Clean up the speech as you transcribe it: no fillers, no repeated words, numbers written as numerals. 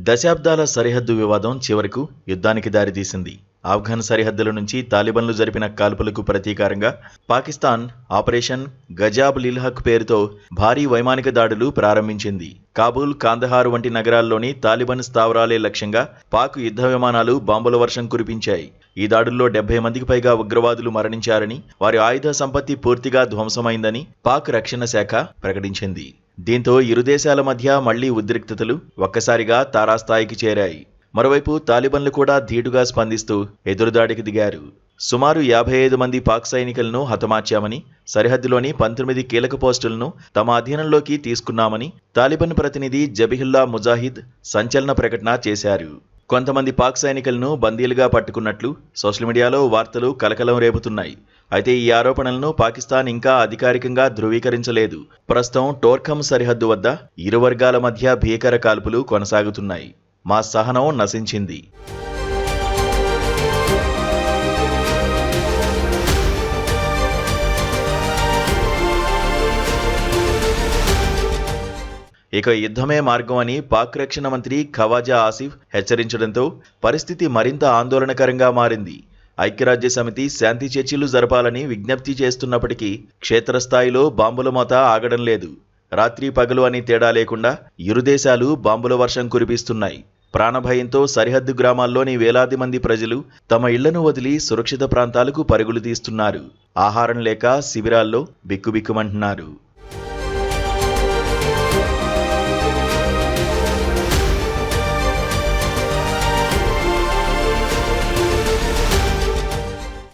దశాబ్దాల సరిహద్దు వివాదం చివరకు యుద్ధానికి దారితీసింది. ఆఫ్ఘన్ సరిహద్దుల నుంచి తాలిబన్లు జరిపిన కాల్పులకు ప్రతీకారంగా పాకిస్తాన్ ఆపరేషన్ గజాబ్ లిల్ హక్ పేరుతో భారీ వైమానిక దాడులు ప్రారంభించింది. కాబూల్, కాందహార్ వంటి నగరాల్లోని తాలిబాన్ స్థావరాలే లక్ష్యంగా పాక్ యుద్ధ విమానాలు బాంబుల వర్షం కురిపించాయి. ఈ దాడుల్లో 70 మందికి పైగా ఉగ్రవాదులు మరణించారని, వారి ఆయుధ సంపత్తి పూర్తిగా ధ్వంసమైందని పాక్ రక్షణ శాఖ ప్రకటించింది. దీంతో ఇరు దేశాల మధ్య మళ్లీ ఉద్రిక్తతలు ఒక్కసారిగా తారాస్థాయికి చేరాయి. మరోవైపు తాలిబన్లు కూడా ధీటుగా స్పందిస్తూ ఎదురుదాడికి దిగారు. సుమారు 55 మంది పాక్ సైనికులను హతమార్చామని, సరిహద్దులోని 19 కీలక పోస్టులను తమ అధీనంలోకి తీసుకున్నామని తాలిబాన్ ప్రతినిధి జబిహుల్లా ముజాహిద్ సంచలన ప్రకటన చేశారు. కొంతమంది పాక్ సైనికులను బందీలుగా పట్టుకున్నట్లు సోషల్ మీడియాలో వార్తలు కలకలం రేపుతున్నాయి. అయితే ఈ ఆరోపణలను పాకిస్తాన్ ఇంకా అధికారికంగా ధృవీకరించలేదు. ప్రస్తుతం టోర్ఖమ్ సరిహద్దు వద్ద ఇరు వర్గాల మధ్య భీకర కాల్పులు కొనసాగుతున్నాయి. మా సహనం నశించింది. ఇక యుద్ధమే మార్గం అని పాక్ రక్షణ మంత్రి ఖవాజా ఆసిఫ్ హెచ్చరించడంతో పరిస్థితి మరింత ఆందోళనకరంగా మారింది. ఐక్యరాజ్య సమితి శాంతి చర్చలు జరపాలని విజ్ఞప్తి చేస్తున్నప్పటికీ క్షేత్రస్థాయిలో బాంబుల మోత ఆగడం లేదు. రాత్రి పగలు అని తేడా లేకుండా ఇరు దేశాలు బాంబుల వర్షం కురిపిస్తున్నాయి. ప్రాణభయంతో సరిహద్దు గ్రామాల్లోని వేలాది మంది ప్రజలు తమ ఇళ్లను వదిలి సురక్షిత ప్రాంతాలకు పరుగులు తీస్తున్నారు. ఆహారం లేక శిబిరాల్లో బిక్కుబిక్కుమంటున్నారు.